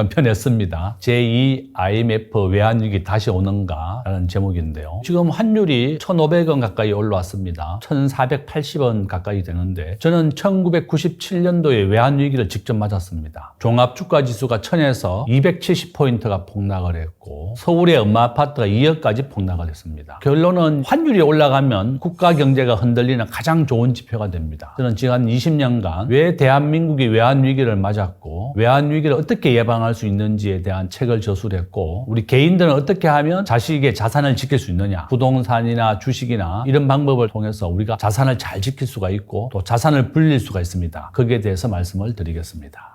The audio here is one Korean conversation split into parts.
편했습니다. 제2 IMF 외환위기 다시 오는가 라는 제목인데요. 지금 환율이 1,500원 가까이 올라왔습니다. 1,480원 가까이 되는데 저는 1997년도에 외환위기를 직접 맞았습니다. 종합주가지수가 1000에서 270포인트가 폭락을 했고 서울의 엄마 아파트가 2억까지 폭락을 했습니다. 결론은 환율이 올라가면 국가 경제가 흔들리는 가장 좋은 지표가 됩니다. 저는 지금 한 20년간 왜 대한민국이 외환위기를 맞았고 외환위기를 어떻게 예방할 수 있는지에 대한 책을 저술했고 우리 개인들은 어떻게 하면 자식의 자산을 지킬 수 있느냐, 부동산이나 주식이나 이런 방법을 통해서 우리가 자산을 잘 지킬 수가 있고 또 자산을 불릴 수가 있습니다. 거기에 대해서 말씀을 드리겠습니다.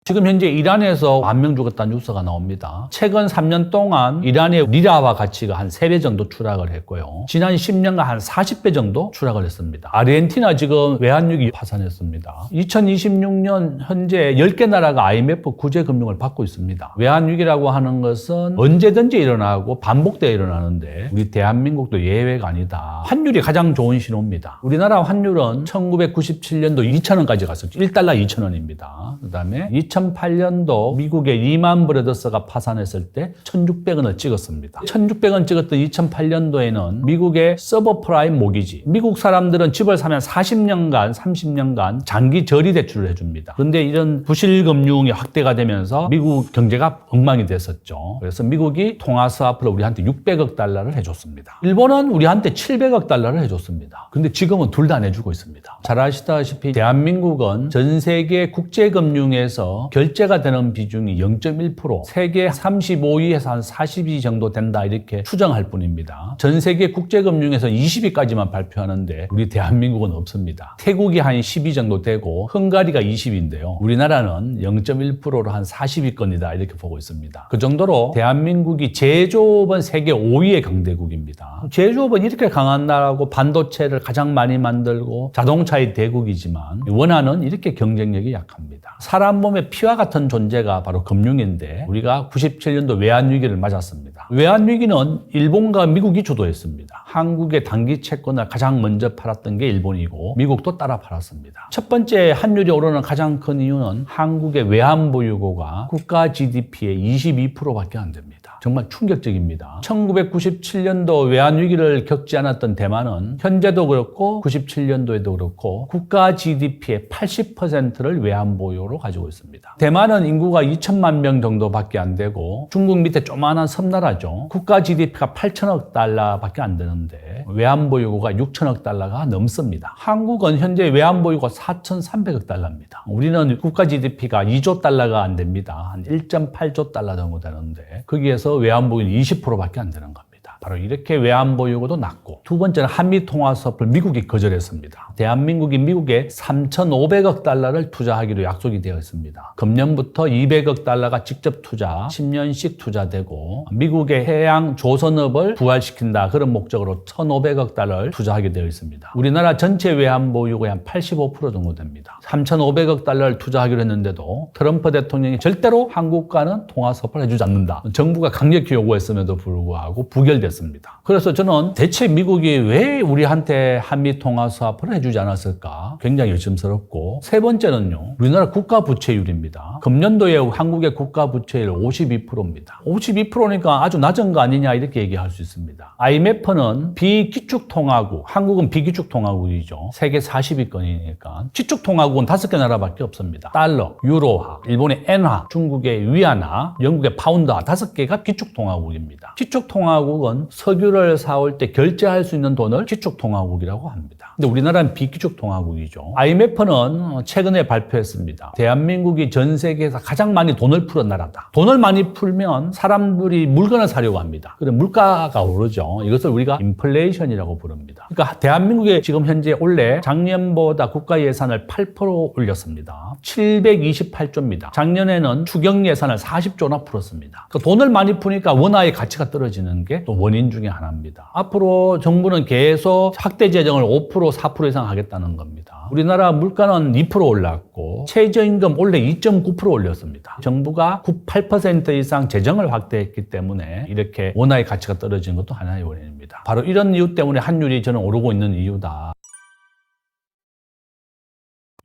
지금 현재 이란에서 10,000명 죽었다는 뉴스가 나옵니다. 최근 3년 동안 이란의 리라화 가치가 한 3배 정도 추락을 했고요. 지난 10년간 한 40배 정도 추락을 했습니다. 아르헨티나 지금 외환위기 파산했습니다. 2026년 현재 10개 나라가 IMF 구제금융을 받고 있습니다. 외환위기라고 하는 것은 언제든지 일어나고 반복되어 일어나는데 우리 대한민국도 예외가 아니다. 환율이 가장 좋은 신호입니다. 우리나라 환율은 1997년도 2,000원까지 갔었죠. 1달러 2,000원입니다. 그 다음에 2008년도 미국의 리만 브라더스가 파산했을 때 1,600원을 찍었습니다. 1,600원 찍었던 2008년도에는 미국의 서브프라임 모기지. 미국 사람들은 집을 사면 40년간, 30년간 장기 저리 대출을 해줍니다. 그런데 이런 부실금융이 확대가 되면서 미국 경제가 엉망이 됐었죠. 그래서 미국이 통화스와프를 우리한테 600억 달러를 해줬습니다. 일본은 우리한테 700억 달러를 해줬습니다. 근데 지금은 둘 다 안 해주고 있습니다. 잘 아시다시피 대한민국은 전 세계 국제금융에서 결제가 되는 비중이 0.1%, 세계 35위에서 한 40위 정도 된다 이렇게 추정할 뿐입니다. 전 세계 국제금융에서 20위까지만 발표하는데 우리 대한민국은 없습니다. 태국이 한 10위 정도 되고 헝가리가 20위인데요. 우리나라는 0.1%로 한 40위권이다 이렇게 보고 있습니다. 그 정도로 대한민국이 제조업은 세계 5위의 강대국입니다. 제조업은 이렇게 강한 나라고 반도체를 가장 많이 만들고 자동차의 대국이지만 원화는 이렇게 경쟁력이 약합니다. 사람 몸의 피와 같은 존재가 바로 금융인데 우리가 97년도 외환위기를 맞았습니다. 외환위기는 일본과 미국이 주도했습니다. 한국의 단기 채권을 가장 먼저 팔았던 게 일본이고 미국도 따라 팔았습니다. 첫 번째 환율이 오르는 가장 큰 이유는 한국의 외환보유고가 국가 GDP의 22%밖에 안 됩니다. 정말 충격적입니다. 1997년도 외환위기를 겪지 않았던 대만은 현재도 그렇고 97년도에도 그렇고 국가 GDP의 80%를 외환보유로 가지고 있습니다. 대만은 인구가 2천만 명 정도밖에 안 되고 중국 밑에 조만한 섬나라죠. 국가 GDP가 8천억 달러밖에 안 되는데 외환보유고가 6천억 달러가 넘습니다. 한국은 현재 외환보유고가 4,300억 달러입니다. 우리는 국가 GDP가 2조 달러가 안 됩니다. 한 1.8조 달러 정도 되는데 거기에서 외환보유는 20%밖에 안 되는 겁니다. 바로 이렇게 외환보유고도 낮고 두 번째는 한미통화수합을 미국이 거절했습니다. 대한민국이 미국에 3,500억 달러를 투자하기로 약속이 되어 있습니다. 금년부터 200억 달러가 직접 투자, 10년씩 투자되고 미국의 해양 조선업을 부활시킨다 그런 목적으로 1,500억 달러를 투자하게 되어 있습니다. 우리나라 전체 외환보유고의 한 85% 정도 됩니다. 3,500억 달러를 투자하기로 했는데도 트럼프 대통령이 절대로 한국과는 통화수합을 해주지 않는다. 정부가 강력히 요구했음에도 불구하고 부결됐습니다. 그래서 저는 대체 미국이 왜 우리한테 한미 통화 수합을 해주지 않았을까 굉장히 의심스럽고 세 번째는요 우리나라 국가 부채율입니다. 금년도에 한국의 국가 부채율 52%입니다. 52%니까 아주 낮은 거 아니냐 이렇게 얘기할 수 있습니다. IMF는 비기축통화국, 한국은 비기축통화국이죠. 세계 40위권이니까 기축통화국은 5개 나라밖에 없습니다. 달러, 유로화, 일본의 엔화, 중국의 위안화, 영국의 파운드화 5개가 기축통화국입니다. 기축통화국은 석유를 사올 때 결제할 수 있는 돈을 기축통화국이라고 합니다. 근데 우리나라는 비기축통화국이죠. IMF는 최근에 발표했습니다. 대한민국이 전 세계에서 가장 많이 돈을 푸는 나라다. 돈을 많이 풀면 사람들이 물건을 사려고 합니다. 그래서 물가가 오르죠. 이것을 우리가 인플레이션이라고 부릅니다. 그러니까 대한민국에 지금 현재 올해 작년보다 국가 예산을 8% 올렸습니다. 728조입니다. 작년에는 추경 예산을 40조나 풀었습니다. 그러니까 돈을 많이 푸니까 원화의 가치가 떨어지는 게 또 원인 중에 하나입니다. 앞으로 정부는 계속 확대 재정을 5%, 4% 이상 하겠다는 겁니다. 우리나라 물가는 2% 올랐고 최저임금 올해 2.9% 올렸습니다. 정부가 8% 이상 재정을 확대했기 때문에 이렇게 원화의 가치가 떨어지는 것도 하나의 원인입니다. 바로 이런 이유 때문에 환율이 저는 오르고 있는 이유다.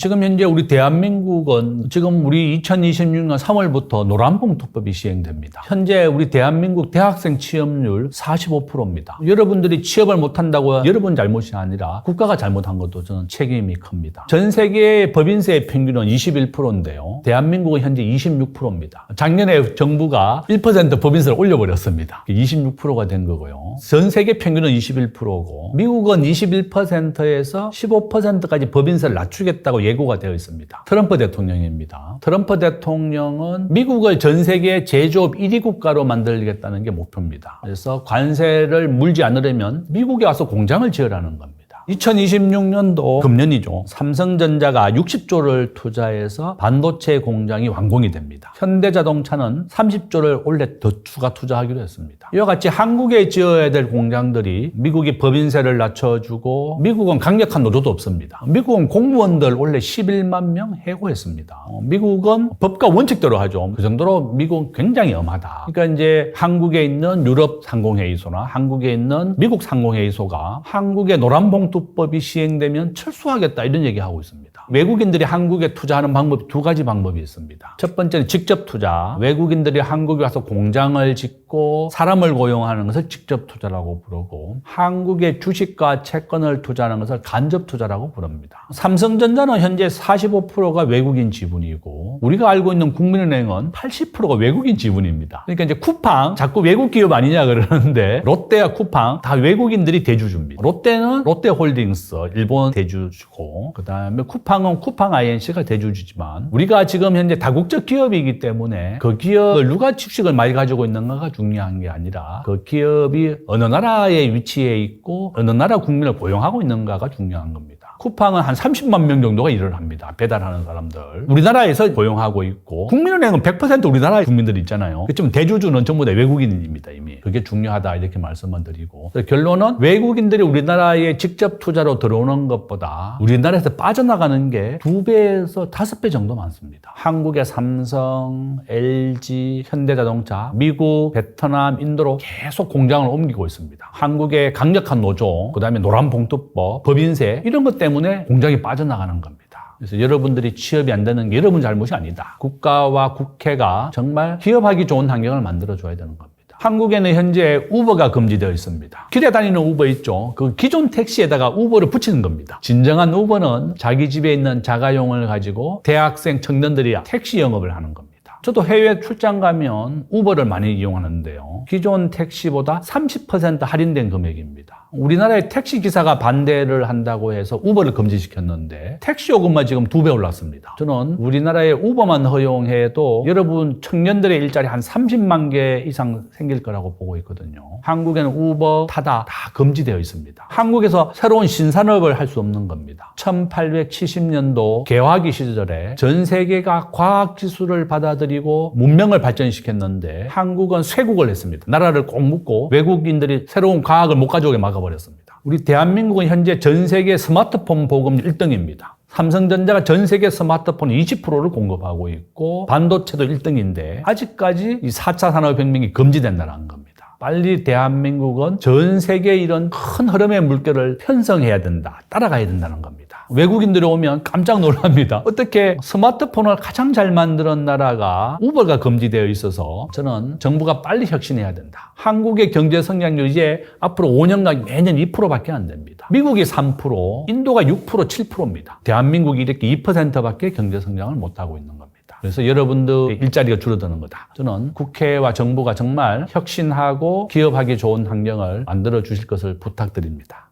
지금 현재 우리 대한민국은 지금 우리 2026년 3월부터 노란봉투법이 시행됩니다. 현재 우리 대한민국 대학생 취업률 45%입니다. 여러분들이 취업을 못한다고 여러분 잘못이 아니라 국가가 잘못한 것도 저는 책임이 큽니다. 전 세계의 법인세의 평균은 21%인데요. 대한민국은 현재 26%입니다. 작년에 정부가 1% 법인세를 올려버렸습니다. 26%가 된 거고요. 전 세계 평균은 21%고 미국은 21%에서 15%까지 법인세를 낮추겠다고 예고가 되어 있습니다. 트럼프 대통령입니다. 트럼프 대통령은 미국을 전 세계 제조업 1위 국가로 만들겠다는 게 목표입니다. 그래서 관세를 물지 않으려면 미국에 와서 공장을 지으라는 겁니다. 2026년도 금년이죠. 삼성전자가 60조를 투자해서 반도체 공장이 완공이 됩니다. 현대자동차는 30조를 올해 더 추가 투자하기로 했습니다. 이와 같이 한국에 지어야 될 공장들이 미국이 법인세를 낮춰주고 미국은 강력한 노조도 없습니다. 미국은 공무원들 원래 11만 명 해고했습니다. 미국은 법과 원칙대로 하죠. 그 정도로 미국은 굉장히 엄하다. 그러니까 이제 한국에 있는 유럽 상공회의소나 한국에 있는 미국 상공회의소가 한국의 노란봉투 법이 시행되면 철수하겠다 이런 얘기하고 있습니다. 외국인들이 한국에 투자하는 방법이 두 가지 방법이 있습니다. 첫 번째는 직접 투자. 외국인들이 한국에 와서 공장을 짓고 사람을 고용하는 것을 직접 투자라고 부르고 한국의 주식과 채권을 투자하는 것을 간접 투자라고 부릅니다. 삼성전자는 현재 45%가 외국인 지분이고 우리가 알고 있는 국민은행은 80%가 외국인 지분입니다. 그러니까 이제 쿠팡 자꾸 외국 기업 아니냐 그러는데 롯데와 쿠팡 다 외국인들이 대주주입니다. 롯데는 롯데홀딩스 일본 대주주고 그다음에 쿠팡은 쿠팡 INC가 대주주지만 우리가 지금 현재 다국적 기업이기 때문에 그 기업을 누가 주식을 많이 가지고 있는가가 중요한 게 아니라 그 기업이 어느 나라에 위치해 있고 어느 나라 국민을 고용하고 있는가가 중요한 겁니다. 쿠팡은 한 30만 명 정도가 일을 합니다. 배달하는 사람들. 우리나라에서 고용하고 있고 국민은행은 100% 우리나라 국민들이 있잖아요. 그렇지만 대주주는 전부 다 외국인입니다. 이미. 그게 중요하다 이렇게 말씀만 드리고 결론은 외국인들이 우리나라에 직접 투자로 들어오는 것보다 우리나라에서 빠져나가는 게 2배에서 5배 정도 많습니다. 한국의 삼성, LG, 현대자동차, 미국, 베트남, 인도로 계속 공장을 옮기고 있습니다. 한국의 강력한 노조, 그다음에 노란봉투법, 법인세 이런 것 때문에 공장이 빠져나가는 겁니다. 그래서 여러분들이 취업이 안 되는 게 여러분 잘못이 아니다. 국가와 국회가 정말 기업하기 좋은 환경을 만들어줘야 되는 겁니다. 한국에는 현재 우버가 금지되어 있습니다. 길에 다니는 우버 있죠. 그 기존 택시에다가 우버를 붙이는 겁니다. 진정한 우버는 자기 집에 있는 자가용을 가지고 대학생 청년들이 택시 영업을 하는 겁니다. 저도 해외 출장 가면 우버를 많이 이용하는데요. 기존 택시보다 30% 할인된 금액입니다. 우리나라의 택시 기사가 반대를 한다고 해서 우버를 금지시켰는데 택시 요금만 지금 2배 올랐습니다. 저는 우리나라에 우버만 허용해도 여러분 청년들의 일자리 한 30만 개 이상 생길 거라고 보고 있거든요. 한국에는 우버 타다 다 금지되어 있습니다. 한국에서 새로운 신산업을 할 수 없는 겁니다. 1870년도 개화기 시절에 전 세계가 과학기술을 받아들이고 문명을 발전시켰는데 한국은 쇄국을 했습니다. 나라를 꼭 묶고 외국인들이 새로운 과학을 못 가져오게 막아버렸습니다. 우리 대한민국은 현재 전 세계 스마트폰 보급률 1등입니다. 삼성전자가 전 세계 스마트폰 20%를 공급하고 있고 반도체도 1등인데 아직까지 이 4차 산업혁명이 금지된다는 겁니다. 빨리 대한민국은 전 세계 이런 큰 흐름의 물결을 편성해야 된다. 따라가야 된다는 겁니다. 외국인들이 오면 깜짝 놀랍니다. 어떻게 스마트폰을 가장 잘 만드는 나라가 우버가 금지되어 있어서 저는 정부가 빨리 혁신해야 된다. 한국의 경제 성장률 이제 앞으로 5년간 매년 2%밖에 안 됩니다. 미국이 3%, 인도가 6%, 7%입니다. 대한민국이 이렇게 2%밖에 경제 성장을 못하고 있는 겁니다. 그래서 여러분들 일자리가 줄어드는 거다. 저는 국회와 정부가 정말 혁신하고 기업하기 좋은 환경을 만들어 주실 것을 부탁드립니다.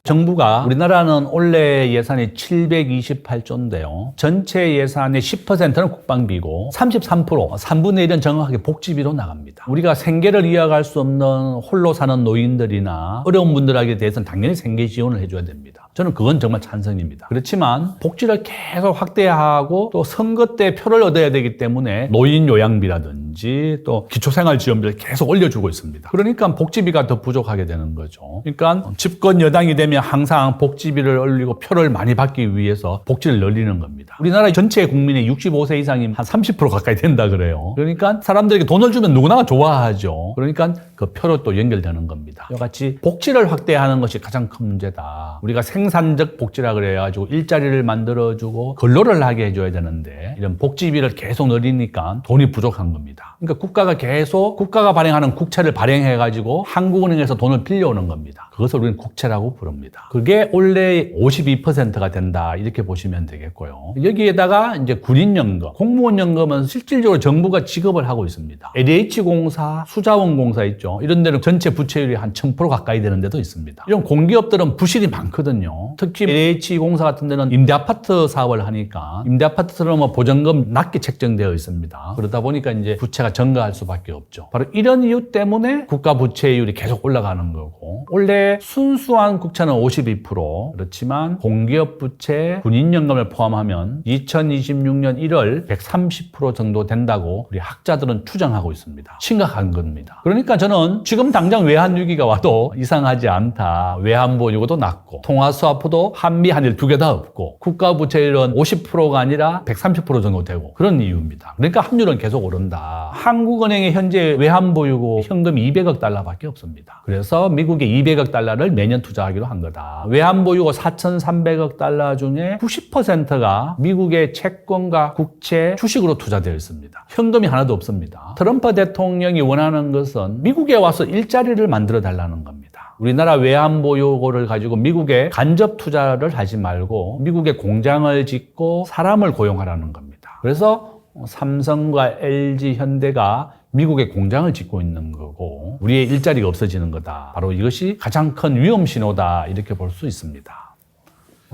정부가 우리나라는 올해 예산이 728조인데요. 전체 예산의 10%는 국방비고 33%, 3분의 1은 정확하게 복지비로 나갑니다. 우리가 생계를 이어갈 수 없는 홀로 사는 노인들이나 어려운 분들에게 대해서는 당연히 생계 지원을 해줘야 됩니다. 저는 그건 정말 찬성입니다. 그렇지만 복지를 계속 확대하고 또 선거 때 표를 얻어야 되기 때문에 노인 요양비라든지 또 기초생활지원비를 계속 올려주고 있습니다. 그러니까 복지비가 더 부족하게 되는 거죠. 그러니까 집권 여당이 되면 항상 복지비를 올리고 표를 많이 받기 위해서 복지를 늘리는 겁니다. 우리나라 전체 국민의 65세 이상이 한 30% 가까이 된다 그래요. 그러니까 사람들에게 돈을 주면 누구나 좋아하죠. 그러니까 그 표로 또 연결되는 겁니다. 이와 같이 복지를 확대하는 것이 가장 큰 문제다. 우리가 생산적 복지라 그래가지고 일자리를 만들어주고 근로를 하게 해줘야 되는데 이런 복지비를 계속 늘리니까 돈이 부족한 겁니다. 그러니까 국가가 발행하는 국채를 발행해가지고 한국은행에서 돈을 빌려오는 겁니다. 그것을 우리는 국채라고 부릅니다. 그게 원래 52%가 된다 이렇게 보시면 되겠고요. 여기에다가 이제 군인연금, 공무원연금은 실질적으로 정부가 지급을 하고 있습니다. LH공사, 수자원공사 있죠. 이런 데는 전체 부채율이 한 1000% 가까이 되는 데도 있습니다. 이런 공기업들은 부실이 많거든요. 특히 LH공사 같은 데는 임대아파트 사업을 하니까 임대아파트는 뭐 보전금 낮게 책정되어 있습니다. 그러다 보니까 이제 부채가 증가할 수밖에 없죠. 바로 이런 이유 때문에 국가 부채율이 계속 올라가는 거고, 원래 순수한 국채는 52%, 그렇지만 공기업 부채, 군인연금을 포함하면 2026년 1월 130% 정도 된다고 우리 학자들은 추정하고 있습니다. 심각한 겁니다. 그러니까 저는 지금 당장 외환위기가 와도 이상하지 않다. 외환보유고도 낮고 통화스와프도 한미 한일 두 개 다 없고 국가 부채율은 50%가 아니라 130% 정도 되고 그런 이유입니다. 그러니까 환율은 계속 오른다. 한국은행의 현재 외환보유고 현금이 200억 달러밖에 없습니다. 그래서 미국에 200억 달러를 매년 투자하기로 한 거다. 외환보유고 4,300억 달러 중에 90%가 미국의 채권과 국채, 주식으로 투자되어 있습니다. 현금이 하나도 없습니다. 트럼프 대통령이 원하는 것은 미국에 와서 일자리를 만들어 달라는 겁니다. 우리나라 외환보유고를 가지고 미국에 간접 투자를 하지 말고 미국에 공장을 짓고 사람을 고용하라는 겁니다. 그래서 삼성과 LG, 현대가 미국에 공장을 짓고 있는 거고 우리의 일자리가 없어지는 거다. 바로 이것이 가장 큰 위험 신호다 이렇게 볼 수 있습니다.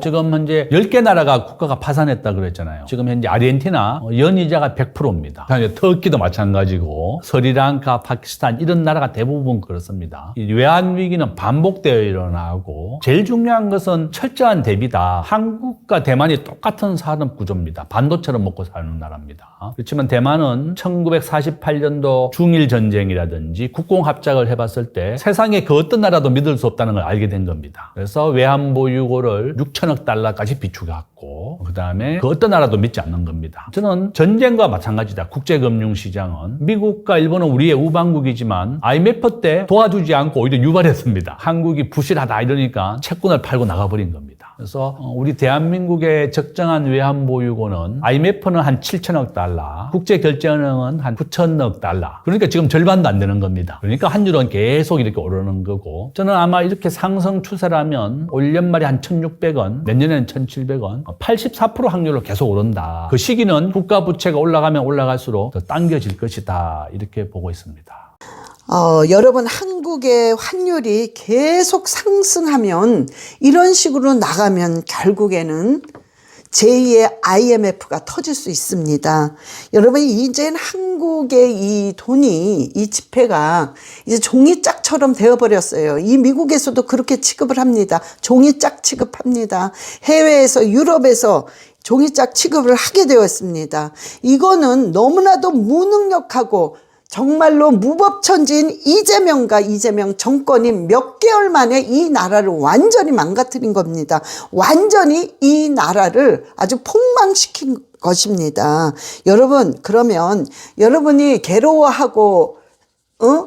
지금 현재 10개 나라가 국가가 파산했다 그랬잖아요. 지금 현재 아르헨티나 연이자가 100%입니다. 터키도 마찬가지고 스리랑카, 파키스탄 이런 나라가 대부분 그렇습니다. 이 외환위기는 반복되어 일어나고 제일 중요한 것은 철저한 대비다. 한국과 대만이 똑같은 산업 구조입니다. 반도체를 먹고 사는 나라입니다. 그렇지만 대만은 1948년도 중일 전쟁이라든지 국공합작을 해봤을 때 세상에 그 어떤 나라도 믿을 수 없다는 걸 알게 된 겁니다. 그래서 외환보유고를 6천억 달러까지 비추갖고 그 다음에 그 어떤 나라도 믿지 않는 겁니다. 저는 전쟁과 마찬가지다. 국제금융시장은 미국과 일본은 우리의 우방국이지만 IMF 때 도와주지 않고 오히려 유발했습니다. 한국이 부실하다 이러니까 채권을 팔고 나가버린 겁니다. 그래서 우리 대한민국의 적정한 외환보유고는 IMF는 한 7천억 달러, 국제결제은행은 한 9천억 달러. 그러니까 지금 절반도 안 되는 겁니다. 그러니까 환율은 계속 이렇게 오르는 거고 저는 아마 이렇게 상승 추세라면 올 연말에 한 1,600원, 내년에는 1,700원, 84% 확률로 계속 오른다. 그 시기는 국가 부채가 올라가면 올라갈수록 더 당겨질 것이다. 이렇게 보고 있습니다. 여러분, 한국의 환율이 계속 상승하면 이런 식으로 나가면 결국에는 제2의 IMF가 터질 수 있습니다. 여러분, 이제는 한국의 이 돈이, 이 지폐가 이제 종이짝처럼 되어버렸어요. 이 미국에서도 그렇게 취급을 합니다. 종이짝 취급합니다. 해외에서, 유럽에서 종이짝 취급을 하게 되었습니다. 이거는 너무나도 무능력하고 정말로 무법천지인 이재명 정권이 몇 개월 만에 이 나라를 완전히 망가뜨린 겁니다. 완전히 이 나라를 아주 폭망시킨 것입니다. 여러분, 그러면 여러분이 괴로워하고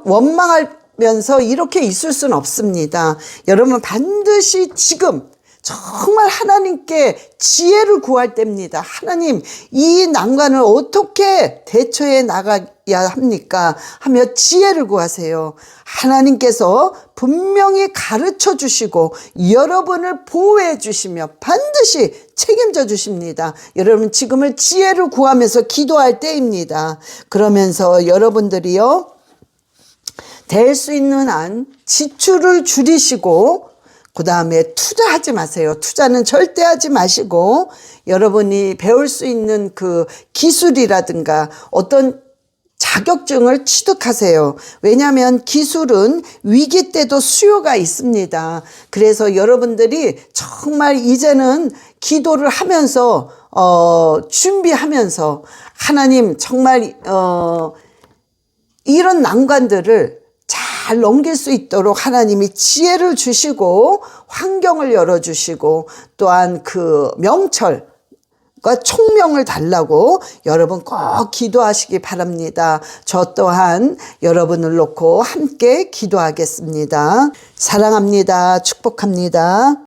원망하면서 이렇게 있을 수는 없습니다. 여러분, 반드시 지금 정말 하나님께 지혜를 구할 때입니다. 하나님, 이 난관을 어떻게 대처해 나가야 합니까? 하며 지혜를 구하세요. 하나님께서 분명히 가르쳐 주시고 여러분을 보호해 주시며 반드시 책임져 주십니다. 여러분, 지금은 지혜를 구하면서 기도할 때입니다. 그러면서 여러분들이요, 될 수 있는 한 지출을 줄이시고 그 다음에 투자하지 마세요. 투자는 절대 하지 마시고 여러분이 배울 수 있는 그 기술이라든가 어떤 자격증을 취득하세요. 왜냐하면 기술은 위기 때도 수요가 있습니다. 그래서 여러분들이 정말 이제는 기도를 하면서 준비하면서 하나님 정말 이런 난관들을 잘 넘길 수 있도록 하나님이 지혜를 주시고 환경을 열어주시고 또한 그 명철 총명을 달라고 여러분 꼭 기도하시기 바랍니다. 저 또한 여러분을 놓고 함께 기도하겠습니다. 사랑합니다. 축복합니다.